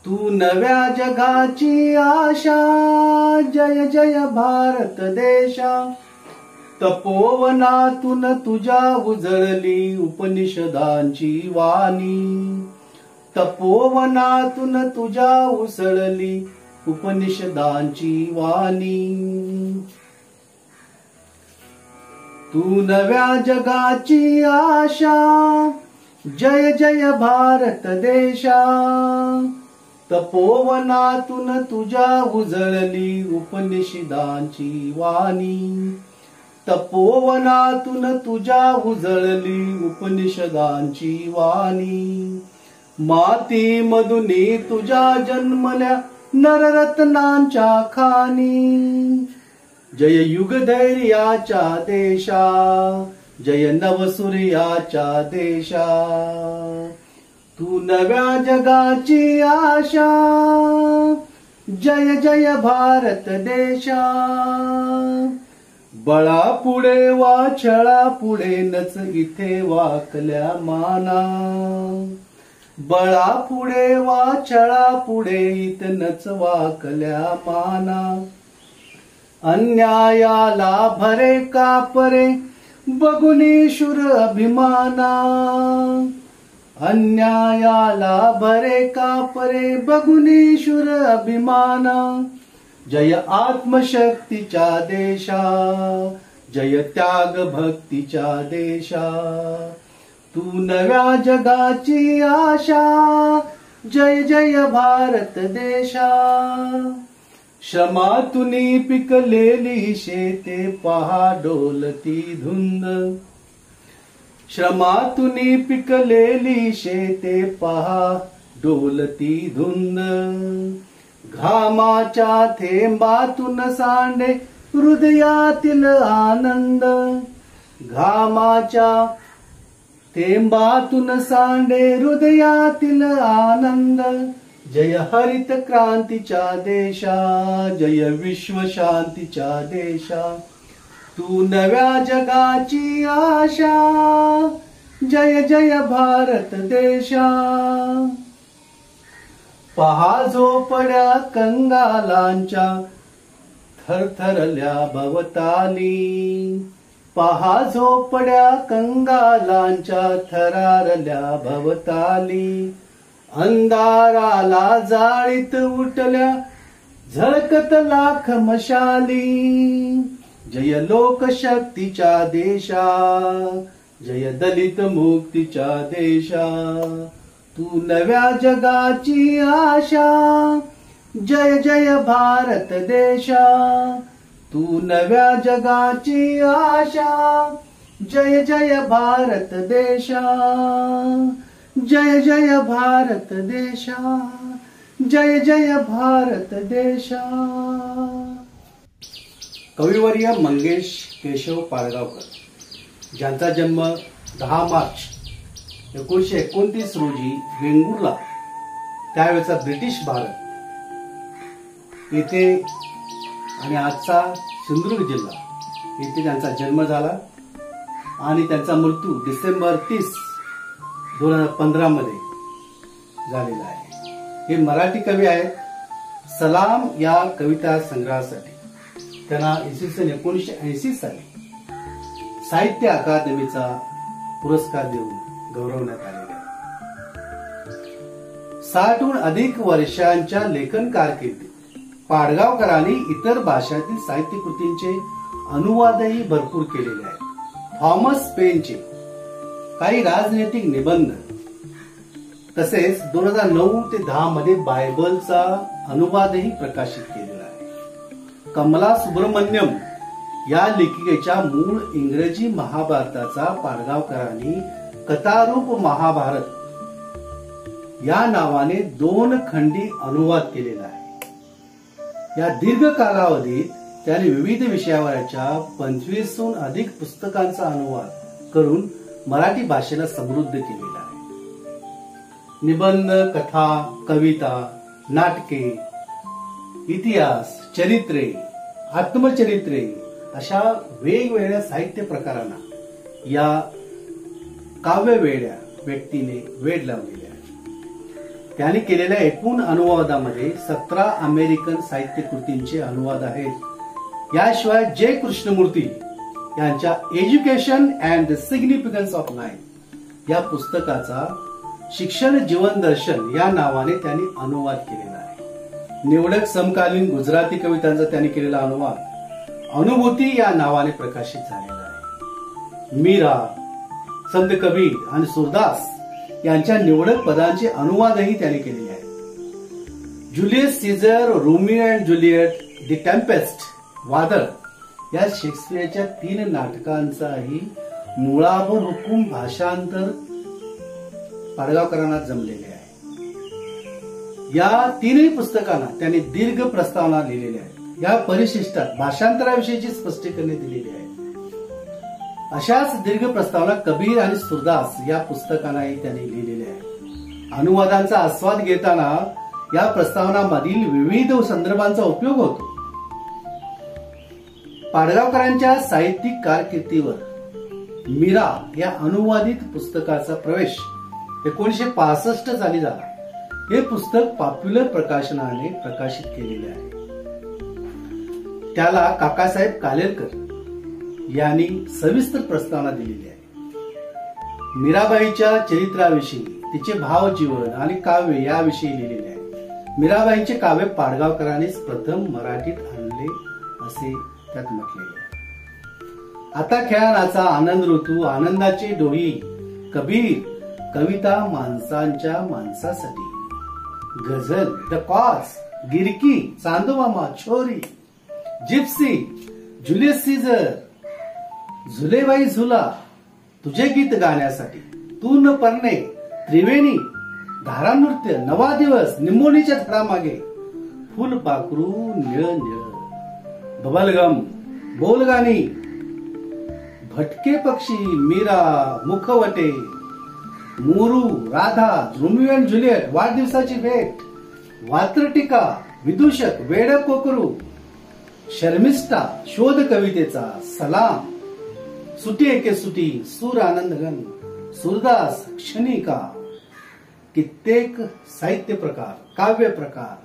तू नव्या जगाची आशा, जय जय भारत देशा. तपोवनातून तुझ्या उजळली उपनिषदांची वाणी. तपोवनातून तुझ्या उसळली उपनिषदांची वाणी. तू नव्या जगाची आशा, जय जय भारत देशा. तपोवनातून तुझ्या उजळली उपनिषदांची वाणी. तपोवनातून तुझ्या उजळली उपनिषदांची वाणी. माती मधुनी तुझ्या जन्मल्या नररत्नांच्या खाणी. जय युगधैर्याच्या देशा, जय नवसूर्याच्या देशा. तू नव्या जगाची आशा, जय जय भारत देशा. बळा पुढे वा छळा पुढे नच इथे वाकल्या माना. बळा पुढे वा छळा पुढे इथे नच वाकल्या माना. अन्यायाला भरे कापरे बघुनी शूर अभिमाना. अन्यायाला भरे कापरे बघुनी शूर अभिमाना. जय आत्मशक्तीच्या देशा, जय त्याग भक्तीच्या देशा. तू नव्या जगाची आशा, जय जय भारत देशा. श्रमातुनी पिकलेली शेते पहा डोलती धुंद. श्रमातुनी पिकलेली शेते पहा डोलती धुंद. घामाच्या थेंबातून सांडे हृदयातील आनंद. घामाच्या थेंबातून सांडे हृदयातील आनंद. जय हरित क्रांतीच्या देशा, जय विश्व शांतीच्या देशा. तू नव्या जगाची आशा, जय जय भारत देशा. पहा झोपड्या कंगालांच्या थरथरल्या भवताली. पहा झोपड्या कंगालांच्या थरारल्या भवताली. अंधाराला जाळीत उठल्या झळकत लाख मशाली. जय लोकशक्तीच्या देशा, जय दलित मुक्तीच्या देशा. तू नव्या जगाची आशा, जय जय भारत देशा. तू नव्या जगाची आशा, जय जय भारत देशा. जय जय भारत देशा, जय जय भारत देशा. कविवर्य मंगेश केशव पाडगावकर, ज्यांचा जन्म 10 मार्च 1929 रोजी वेंगुर्ला, त्यावेळेचा ब्रिटिश भारत येथे आणि आजचा सिंधुदुर्ग जिल्हा येथे त्यांचा जन्म झाला आणि त्यांचा मृत्यू डिसेंबर 30, 2015 मध्ये झालेला आहे. हे मराठी कवी आहेत. सलाम या कविता संग्रहासाठी त्यांना इसवी 1980 साली साहित्य अकादमीचा पुरस्कार देऊन गौरवण्यात आलेला आहे. 60हून अधिक वर्षांच्या लेखन कारकिर्दीत पाडगावकरांनी इतर भाषातील साहित्य कृतींचे अनुवादही भरपूर केलेले आहेत. थॉमस पेनचे काही राजनैतिक निबंध तसेच 2009 ते 10 मध्ये बायबलचा अनुवादही प्रकाशित केलेला आहे. कमला सुब्रमण्यम या लेखिकेच्या मूळ इंग्रजी महाभारताचा पाडगावकरांनी कथारूप महाभारत या नावाने 2 खंडी अनुवाद केलेला आहे. या दीर्घ कालावधीत त्याने विविध विषयावरच्या 25हून अधिक पुस्तकांचा अनुवाद करून मराठी भाषेला समृद्ध केलेला आहे. निबंध, कथा, कविता, नाटके, इतिहास, चरित्रे, आत्मचरित्रे अशा वेगवेगळ्या साहित्य प्रकारांना या काव्यवेड्या व्यक्तीने वेड लावलेले आहे. त्यांनी केलेल्या एकूण अनुवादामध्ये 17 अमेरिकन साहित्य कृतींचे अनुवाद आहेत. याशिवाय जे कृष्णमूर्ती यांच्या education and the significance of life या पुस्तकाचा शिक्षण जीवन दर्शन या नावाने त्यांनी अनुवाद केलेला आहे. निवडक समकालीन गुजराती कवितांचा त्यांनी केलेला अनुवाद अनुभूती या नावाने प्रकाशित झालेला आहे. मीरा, संत कबीर आणि सूरदास यांच्या निवडक पदांचे अनुवादही त्यांनी केलेले आहेत. Julius Caesar, Romeo and Juliet, the Tempest, वादळ या शेक्सपियरच्या 3 नाटकांचाही मुळावर हुकूम भाषांतर पाडगावकरांना जमलेले आहे. या 3ही पुस्तकांना त्यांनी दीर्घ प्रस्तावना लिहिलेल्या आहेत. या परिशिष्टात भाषांतराविषयीची स्पष्टीकरणे दिलेली आहेत. अशाच दीर्घ प्रस्तावना कबीर आणि सूरदास या पुस्तकांनाही त्यांनी लिहिलेल्या आहेत. अनुवादांचा आस्वाद घेताना या प्रस्तावनामधील विविध संदर्भांचा उपयोग होतो. पाडगावकरांच्या साहित्यिक कारकिर्दीवर मीरा या अनुवादित पुस्तकाचा प्रवेश 1965 साली झाला. हे पुस्तक पॉप्युलर प्रकाशनाने प्रकाशित केलेले आहे. त्याला काकासाहेब कालेलकर यांनी सविस्तर प्रस्तावना दिलेली आहे. मीराबाईच्या चरित्राविषयी, तिचे भावजीवन आणि काव्य याविषयी लिहिलेले आहे. मीराबाईंचे काव्य पाडगावकरांनीच प्रथम मराठीत आणले असे त्यात म्हटलेले आहे. आता खेळाचा आनंद ऋतू, आनंदाचे डोही, कबीर, कविता माणसांच्या माणसासाठी, गझल, द कॉज, गिरकी, चांदोमामा, छोरी, जिप्सी, जुलियस सीझर, झुलेबाई झुला, तुझे गीत गाण्यासाठी, तू न परणे, त्रिवेणी, धारा नृत्य, नवा दिवस, निमोनीच्या धडामागे, फुल पाखरू, निळ निळ, बबलगम, बोलगाणी, भटके पक्षी, मीरा, मुखवटे, Moru, Radha, Romeo and Joliot, वाढदिवसाची भेट, वात्रटिका, विदूषक, वेड कोकरू, शर्मिष्ठा, शोध कवितेचा, सलाम, सुटी एके सुटी, सूर आनंदगण, सूरदास, क्षणिका, कित्येक साहित्य प्रकार, काव्य प्रकार,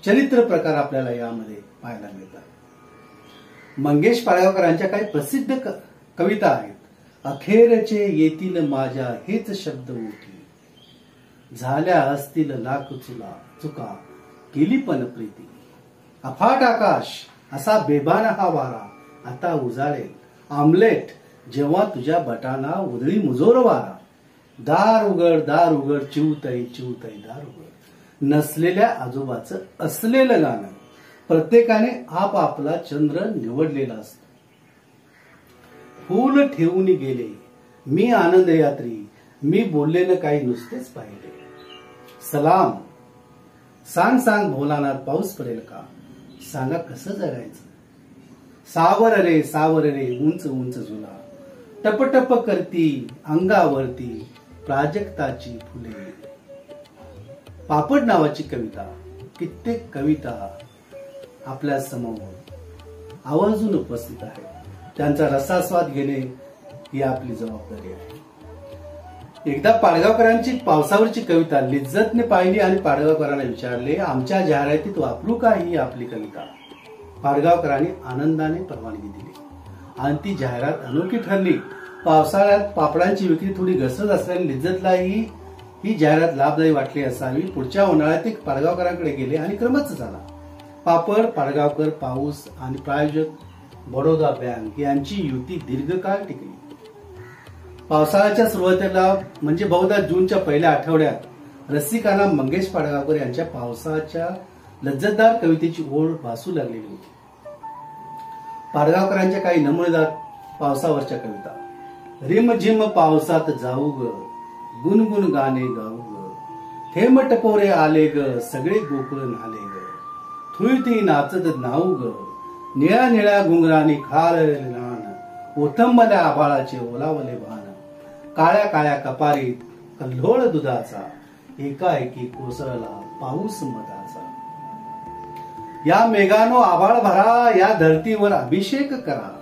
चरित्र प्रकार आपल्याला यामध्ये पाहायला मिळतात. मंगेश पाडगावकरांच्या काही प्रसिद्ध कविता आहेत. अखेरचे येतील माझ्या हेच शब्द मोठी, झाल्या असतील लाख चुका, केली पण प्रीती, अफाट आकाश असा बेबान हा वारा, आता उजाळेल आमलेट जेव्हा तुझ्या बटाना उधळी मुजोर वारा, दार उघड चिवताई दार उघड, नसलेल्या आजोबाचं असलेलं गाणं, प्रत्येकाने आपापला चंद्र निवडलेला असतो. फूल ठेवून गेले मी आनंद यात्री, मी बोललेलं काही नुसतेच पाहिले, सलाम, सांग भोलानाथ पाऊस पडेल का, सांगा कसं जगायचं, सावर रे उंच झुला, टपटप करती अंगावरती प्राजक्ताची फुले. पापड नावाची कविता, कित्येक कविता आपल्या समोर आवर्जून उपस्थित आहे. त्यांचा रसास्वाद घेणे ही आपली जबाबदारी आहे. एकदा पाडगावकरांची पावसावरची कविता लिज्जतने पाहिली आणि पाडगावकरांना विचारले, आमच्या जाहिरातीत वापरू का ही आपली कविता. पाडगावकरांनी आनंदाने परवानगी दिली आणि ती जाहिरात अनोखी ठरली. पावसाळ्यात पापडांची विक्री थोडी घसरत असल्याने लिज्जतलाही ही जाहिरात लाभदायी वाटली असावी. पुढच्या उन्हाळ्यात ते पाडगावकरांकडे गेले आणि क्रमच झाला. पापड, पाडगावकर, पाऊस आणि प्रायोजक बडोदा बँक यांची युती दीर्घकाळ टिकली. पावसाळ्याच्या सुरुवातीला म्हणजे बहुधा जूनच्या पहिल्या आठवड्यात रसिकांना मंगेश पाडगावकर यांच्या पावसाच्या लज्जतदार कवितेची ओढ भासू लागलेली होती. पाडगावकरांच्या काही नमुनेदार पावसावरच्या कविता. रिमझिम पावसात जाऊ ग, गुणगुण गाणे गाऊ ग, थेंब टपोरे आले ग, सगळे गोकुळ नाले ग, थुळती नाचत नाऊ ग, निळ्या निळ्या घुंगरानी खालले नान, ओथंबल्या आभाळाचे ओलावले भान, काळ्या काळ्या कपारीत कल्लोळ दुधाचा, एकाएकी कोसळला पाऊस मधाचा. या मेघानो आभाळ भरा, या धरतीवर अभिषेक करा,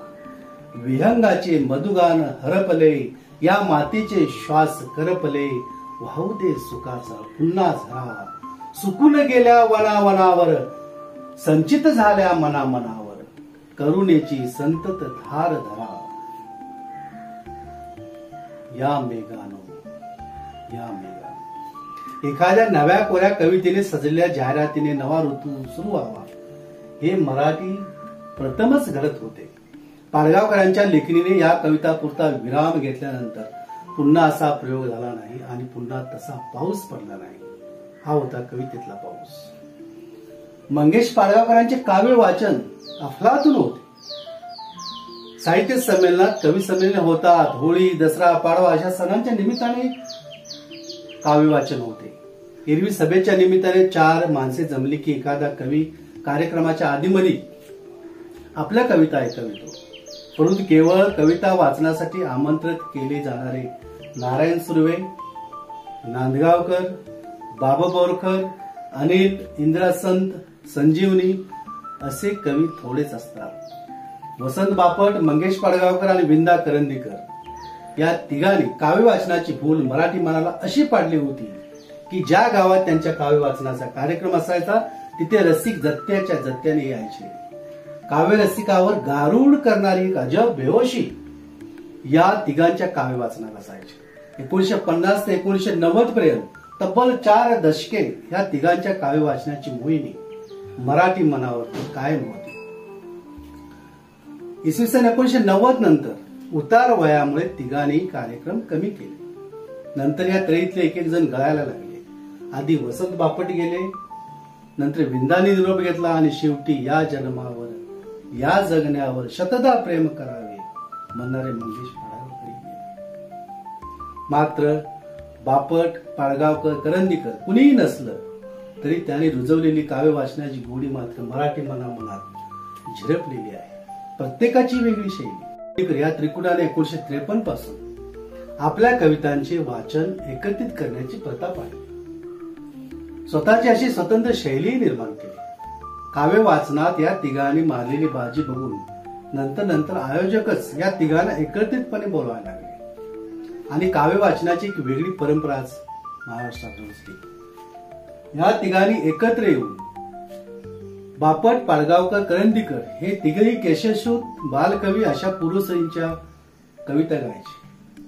विहंगाचे मधुगान हरपले, या मातीचे श्वास करपले, वाहू दे सुखाचा पुन्हा झरा, सुकून गेल्या वनावनावर, संचित झाल्या मनामनावर, करुणेची संतत धार धरा. या मेघानो, या मेघानो. एखाद्या नव्या कोऱ्या कवितेने सजलेल्या जाहिरातीने नवा ऋतू सुरू व्हावा हे मराठी प्रथमच घडत होते. पाडगावकरांच्या लेखणीने या कविता पुरता विराम घेतल्यानंतर पुन्हा असा प्रयोग झाला नाही आणि पुन्हा तसा पाऊस पडला नाही. हा होता कवितेतला पाऊस. मंगेश पाडगावकरांचे काव्य वाचन अफलातून होते. साहित्य संमेलनात कवी संमेलन होतात. होळी, दसरा, पाडवा अशा सणांच्या निमित्ताने काव्य वाचन होते. एरवी सभेच्या निमित्ताने 4 माणसे जमली की एखादा कवी कार्यक्रमाच्या आधीमध्ये आपल्या कविता ऐकवितो. परंतु केवळ कविता वाचनासाठी आमंत्रित केले जाणारे नारायण सुर्वे, नांदगावकर, बाबा बोरकर, अनिल, इंद्रासंत, संजीवनी असे कवी थोडेच असतात. वसंत बापट, मंगेश पाडगावकर आणि विंदा करंदीकर या तिघांनी काव्य वाचनाची भूल मराठी मनाला अशी पाडली होती की ज्या गावात त्यांच्या काव्य वाचनाचा कार्यक्रम असायचा तिथे रसिक जत्त्याच्या जत्त्याने यायचे. काव्य रसिकावर गारुड करणारी एक अजब बेहोशी या तिघांच्या काव्य वाचनाला असायची. 1950 ते 1990 पर्यंत तब्बल 4 दशके या तिघांच्या काव्य वाचनाची मोहिनी मराठी मनावर कायम होती. इसवी सन 1990 नंतर उतार वयामुळे तिघांनी कार्यक्रम कमी केले. नंतर या त्रयीतले एक जण गळायला लागले. आधी वसंत बापट गेले, नंतर विंदानी निरोप घेतला आणि शेवटी या जन्मावर या जगण्यावर शतदा प्रेम करावे म्हणणारे मंगेश पाडगावकर गेले. मात्र बापट, पाडगावकर, करंदीकर कुणीही नसलं तरी त्यांनी रुजवलेली काव्य वाचनाची गोडी मात्र मराठी मनात झिरपलेली आहे. प्रत्येकाची वेगळी शैली. या त्रिकुटाने 1953 पासून आपल्या कवितांचे वाचन एकत्रित करण्याची प्रथा पाहिली. स्वतःची अशी स्वतंत्र शैली निर्माण केली. काव्य वाचनात या तिघांनी मारलेली बाजी बघून नंतर आयोजकच या तिघांना एकत्रितपणे बोलवायला लागले आणि काव्य वाचनाची एक वेगळी परंपराच महाराष्ट्रात रुजली. या तिघांनी एकत्र येऊन बापट, पाडगावकर, करंदीकर हे तिघही केशसूत बालकवी अशा पुरुषांच्या कविता गायचे,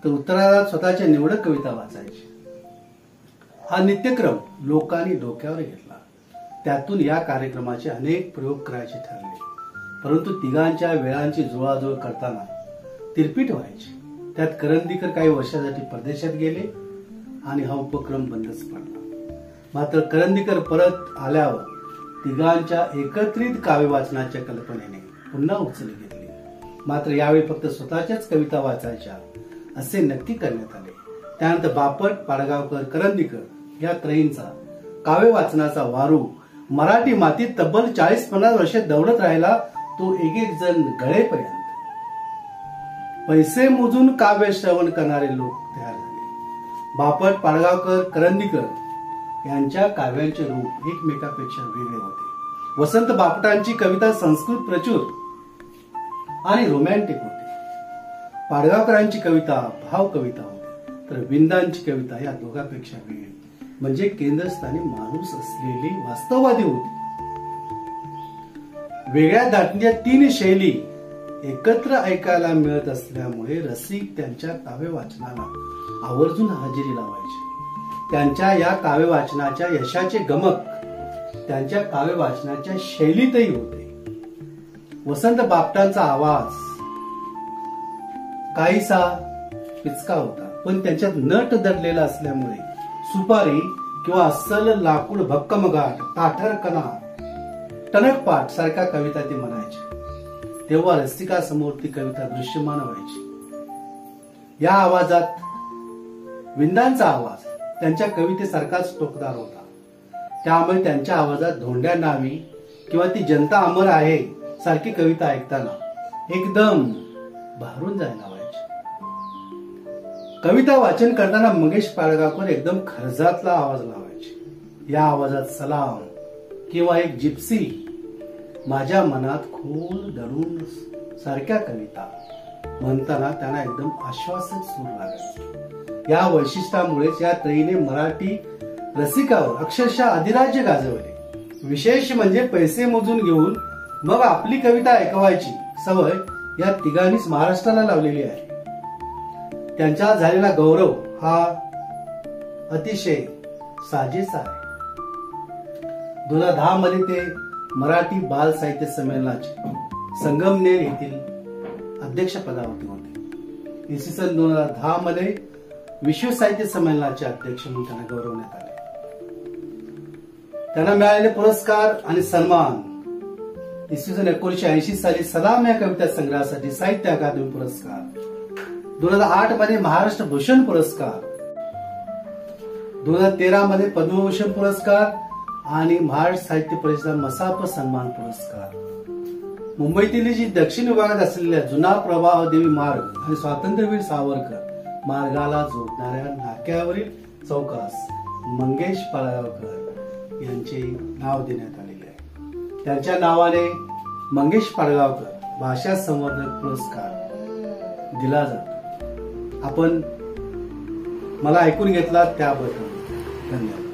तर उत्तरार्धात स्वतःच्या निवडक कविता वाचायचे. हा नित्यक्रम लोकांनी डोक्यावर घेतला. त्यातून या कार्यक्रमाचे अनेक प्रयोग करायचे ठरले. परंतु तिघांच्या वेळांची जुळाजुळ करताना तिरपीट व्हायची. त्यात करंदीकर काही वर्षासाठी परदेशात गेले आणि हा उपक्रम बंदच पडला. मात्र करंदीकर परत आल्यावर तिघांच्या एकत्रित काव्य वाचनाच्या कल्पनेने पुन्हा उचल घेतली. मात्र यावेळी फक्त स्वतःच्याच कविता वाचायच्या असे नक्की करण्यात आले. त्यानंतर बापट, पाडगावकर, करंदीकर या त्रयींचा काव्य वाचनाचा वारू मराठी मातीत तब्बल 40-50 वर्षे दौडत राहिला. तो एक जण गळेपर्यंत. पैसे मोजून काव्य श्रवण करणारे लोक तयार झाले. बापट, पाडगावकर, करंदीकर यांच्या काव्यांचे रूप एकमेकापेक्षा वेगळे होते. वसंत बापटांची कविता संस्कृत प्रचूर आणि रोमॅन्टिक होती. पाडगावकरांची कविता भाव कविता होती, तर विंदांची कविता या दोघांपेक्षा वेगळी म्हणजे केंद्रस्थानी माणूस असलेली वास्तववादी होती. वेगळ्या दाटणीच्या 3 शैली एकत्र ऐकायला मिळत असल्यामुळे रसिक त्यांच्या काव्य वाचनाला आवर्जून हजेरी लावायचे. त्यांच्या या काव्य वाचनाच्या यशाचे गमक त्यांच्या काव्य वाचनाच्या शैलीतही होते. वसंत बापटांचा आवाज काहीसा पिचका होता, पण त्याच्यात नट दडलेला असल्यामुळे सुपारी किंवा अस्सल लाकूड भक्कमगाठ, ताठरकणा, टणकपाठ सारख्या कविता ते म्हणायचे. तेव्हा रसिकासमोर ती कविता दृश्यमान व्हायची. या आवाजात विंदांचा आवाज त्यांच्या कवितेसारखाच टोकदार होता. त्यामुळे त्यांच्या आवाजात धोंड्या नावी किंवा ती जनता अमर आहे सारखी कविता ऐकताना एकदम भारून जायला व्हायची. कविता वाचन करताना मंगेश पाडगावकर एकदम खर्जातला आवाज लावायचे. या आवाजात सलाम किंवा एक जिप्सी माझ्या मनात खोल दडून सारख्या कविता म्हणताना त्यांना एकदम आश्वासक सूर लागायचे. या वैशिष्ट्यामुळेच या त्रयीने मराठी रसिकावर अक्षरशः अधिराज्य गाजवले. विशेष म्हणजे पैसे मोजून घेऊन मग आपली कविता ऐकवायची सवय या तिघांनीच महाराष्ट्राला लावलेली आहे. त्यांचा झालेला गौरव हा अतिशय साजेसा आहे. 2010 मध्ये ते मराठी बाल साहित्य संमेलनाचे संगमनेर येथील अध्यक्षपदावरती होते. इसवी सन 2010 मध्ये विश्व साहित्य संमेलनाचे अध्यक्ष म्हणून त्यांना गौरवण्यात आले. त्यांना मिळालेले पुरस्कार आणि सन्मान: इसवी सन 1980 साली सलाम या कविता संग्रहासाठी साहित्य अकादमी पुरस्कार, 2008 मध्ये महाराष्ट्र भूषण पुरस्कार, 2013 मध्ये पद्मभूषण पुरस्कार आणि महाराष्ट्र साहित्य परिषद मसाप सन्मान पुरस्कार. मुंबईतील जी दक्षिण विभागात असलेल्या जुना प्रभादेवी मार्ग आणि स्वातंत्र्यवीर सावरकर मार्गाला जोडणाऱ्या नाक्यावरील चौकास मंगेश पाडगावकर यांचे नाव देण्यात आलेले आहे. त्यांच्या नावाने मंगेश पाडगावकर भाषा संवर्धक पुरस्कार दिला जातो. आपण मला ऐकून घेतला त्याबद्दल धन्यवाद.